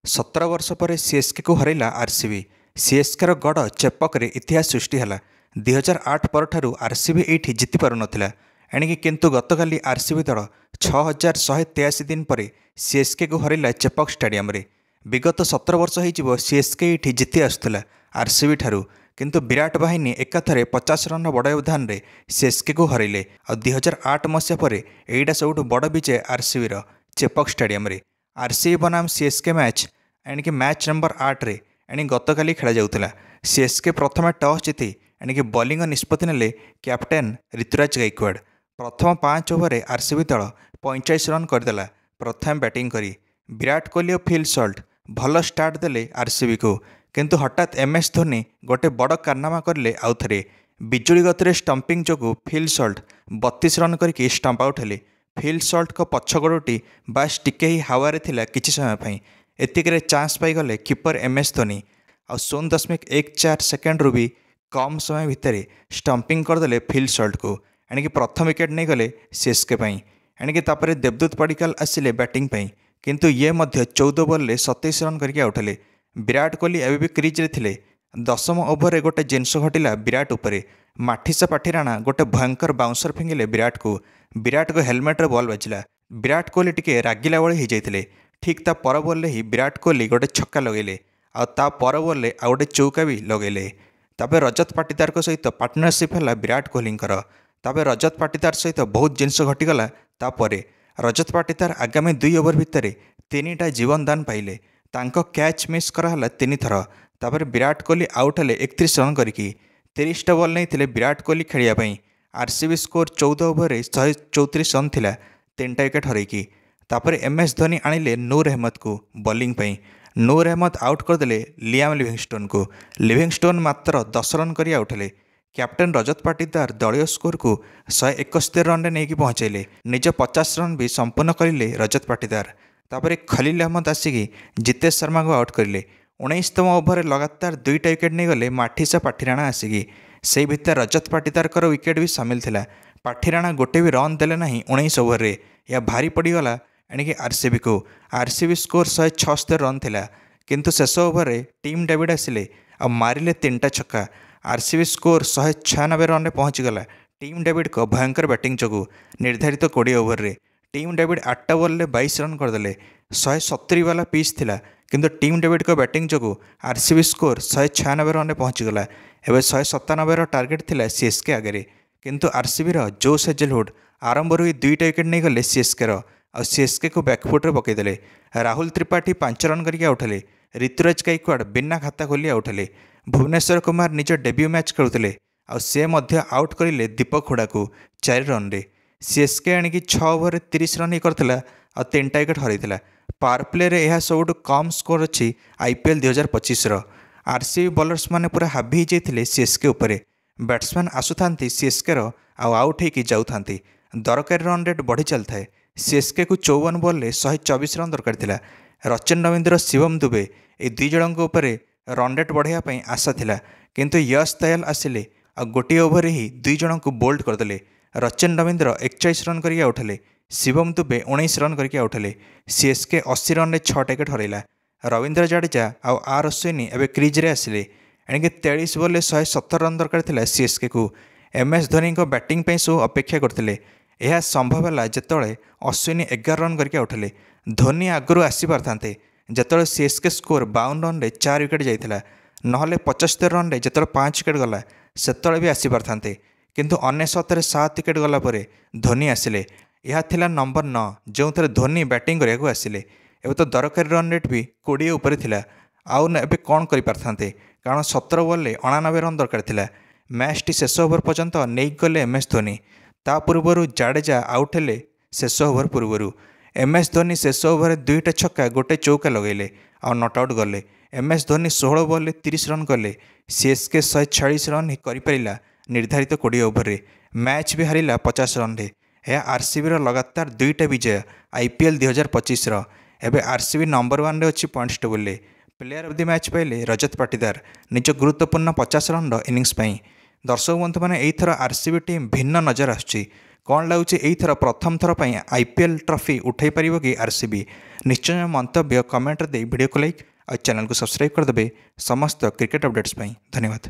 17 वर्ष पर सीएसके को हरैला आरसीबी। सीएसके गड़ चेपक इतिहास सृष्टि है। 2008 पर आरसीबी ये जीति पार नाला एणिकी किंतु गतकाली आरसीबी दल 6183 दिन पर सीएसके को हरैला चेपक स्टेडियम रे। विगत 17 वर्ष हो सीएसके ये जीति आसुला आरसीबी ठारू, किंतु विराट बाहिनी एकाथरे 50 रन बड़ व्यवधान में सीएसके को हरैले। 2008 मसीहा पर यहीटा सबुठ बड़ विजय आरसीबी चेपक स्टेडियम रे। आरसीबी बनाम सीएसके मैच एणिकी मैच नंबर 8 रे गतकाली खेला जाउतला। सीएसके प्रथम टॉस जीति एणिकी बॉलिंग निष्पत्ति नेले कैप्टेन ऋतुराज गायकवाड़। प्रथम 5 ओवर आरसीबी दल 45 रन करदेला प्रथम बैटिंग करी। विराट कोहली और फिल सल्ट भल स्टार्ट देले आरसीबी को, किंतु हठात एमएस धोनी गोटे बड़ कारनामा करले। आउ थे बिजुली गतिर स्टंपिंग जो फिल सल्ट 32 रन करके स्टंप आउट हेले। फिल सल्ट को पछगोटी बास टिके ही हावारे थिला किछि समय पई। एतिकरे चांस पाईगले कीपर एमएस धोनी आ 0.14 सेकेंड रु भी कम समय भितर स्टंपिंग करदे फिल सल्ट को। एणिकी प्रथम विकेट नहीं गले सीएसके पई। एणिकी तापर देवदूत पडिक्कल आसिले बैटिंग पई, किंतु ये मध्य 14 बॉल 27 रन करके आउट हेले। विराट कोहली एवं भी क्रिज रे थिले। 10म ओवर गोटे जिनस घटिला विराट उपरे। माठीसा पाठीराणा गोटे भयंकर बाउंसर फिंगिले विराट को। विराट को हेलमेट रे बॉल बाजिला। विराट कोहली टिके रागिला बळे हो जाइतिले। ठीक ता पर बॉल ही विराट कोहली गोटे छक्का लगेले आ ता पर बॉल आ गोटे चौका भी लगेले। तापर रजत पाटीदार सहित पार्टनरशिप है विराट कोहली। तापर रजत पाटीदार सहित बहुत जिनस घटीगला। तापर रजत पाटीदार आगामी 2 ओवर भितर 3टा जीवन दान पाइले। तांको कैच मिस कराला 3 थर। तापर विराट कोहली आउट हेले 31 रन करके। 30टा बॉल नहीं थिले विराट कोहली खेलियापाई। आरसीबी स्कोर 14 ओवर 134 रन थिला 3टा विकेट हरैकी। तापर एमएस धोनी आनिले नूर अहमद को बॉलिंग पई। नूर अहमद आउट करदेले लियाम लिविंगस्टोन को। लिविंगस्टोन मात्र 10 रन करी आउट हेले। कैप्टेन रजत पाटीदार दलीय स्कोर को 171 रन नहीं पहुँचेले। निज 50 रन भी संपूर्ण करें रजत पाटीदार। तापर खलील अहमद आसिकी जितेश शर्मा को आउट करें। 19तम ओवर लगातार 2टा विकेट नहीं गले माठीसा पाठीराणा आसिकी। से भितर रजत पाटीदार विकेट भी सामिल थिला। पाठीराणा गोटे भी रन देले नहीं 19 ओवर रे। या भारी पड़गला एणिकी आरसीबी को। आरसीबी स्कोर 176 रन थिला, किंतु शेष ओवर रे टीम डेविड आसिले आ मारिले 3टा छक्का। आरसीबी स्कोर 196 रन पहुँचीगला टीम डेविड को भयंकर बैटिंग जो निर्धारित 20 ओवर रे। टीम डेविड 8टा बॉल 22 रन करदेले। 170 वाला पिच थिला, किंतु टीम डेविड को बैटिंग जो आरसीबी स्कोर 196 रन पहुँचीगला। एवं 197 टार्गेट थिला सीएसके आगे, किंतु आरसीबी जोश हेजलवुड आरंभ ही 2टा विकेट नहीं गले सीएसके और सीएसके को बैकफुट पकईदे। राहुल त्रिपाठी 5 रन करके आउट हेले। ऋतुराज गायकवाड़ बिना खाता खोली आउट हेले। भुवनेश्वर कुमार निज डेब्यू मैच खेलुले और से मध्य आउट करें दीपक हुडा को 4 रन रे। सीएसके एणिकी 6 ओवर 30 रन ही करथिला और 3टा विकेट हरैथिला। पावर प्ले रे यह सबुठ कम स्कोर अच्छी आईपीएल 2025 आरसीबी बॉलर्स माने पूरा हावी हो जाते सीएसके उपरे। बैट्समैन आसुथांती सीएसके आउट होकर जाऊथांती। दरकारी रन रेट बढ़ी चलता है। सीएसके को 54 बॉल 124 रन दरकार थिला। रचिन रविंद्र शिवम दुबे ये 2 जनों उपर रन रेट बढ़ाई आशा थिला, किंतु यश दयाल आसिले और गोटे ओवर ही 2 जनों को बोल्ड करदे। रचिन रविंद्र 41 रन करके आउट हेले। शिवम दुबे 19 रन करके आउट हेले। सीएसके 80 रन 6टा विकेट हरैला। रविंद्र जडेजा और आर अश्विनी एवं क्रिज रे आसिले। एणिके 23 बॉल 117 रन दरकार थिला सीएसके को। एमएस धोनी को बैटिंग पे सब अपेक्षा करते। यह संभव है जिते अश्विनी 11 रन करके आउट हेले। धोनी आगु आसी पारते जिते सीएसके स्कोर 52 रन 4 विकेट जाइला। नहले 75 रन जो 5 विकेट गला से भी आसी पारते, किंतु 99 7 विकेट गला धोनी आसिले। यह थिला नंबर 9 जो थे धोनी बैटिंग करने आसिले। एवं तो दरकारी रन रेट भी 20 उपर थिला। आउ एबे कौन करि पारथांते, कारण 17 बॉल 89 रन दरकार थिला। मैचटी शेष ओवर पर्यंत नहीं गले एमएस धोनी। ता पूर्व जाडेजा आउट हेले शेष ओवर पूर्व। एमएस धोनी शेष ओवर 2टा छक्का गोटे चौका लगेले और नट आउट गले। एमएस धोनी 16 बॉल 30 रन कले। सीएसके 146 रन ही करिपारिला निर्धारित 20 ओवर रे। मैच भी हारिला 50 रन रे। यह आरसीबी लगातार 2टा विजय आईपीएल 2025 एवं आरसीबी नंबर 1 रे अच्छी points table. Player of the match पाइले रजत पाटीदार निज गुरुत्वपूर्ण 50 रन इनिंग्स पाई। दर्शक बंधु मैंने यही थर आरसीबी टीम भिन्न नजर आसुची। କ'ଣ ଲାଗୁଛି ଏଇଥର ପ୍ରଥମ ଥର ପାଇଁ IPL ଟ୍ରଫି ଉଠାଇ ପାରିବ କି RCB? ନିଶ୍ଚୟ ମନ୍ତବ୍ୟ କମେଣ୍ଟରେ ଦେଇ ଭିଡ଼ିଓକୁ ଲାଇକ୍ ଆଉ ଚ୍ୟାନେଲକୁ ସବସ୍କ୍ରାଇବ୍ କରିଦେବେ ସମସ୍ତ କ୍ରିକେଟ୍ ଅପଡେଟ୍ସ ପାଇଁ। ଧନ୍ୟବାଦ।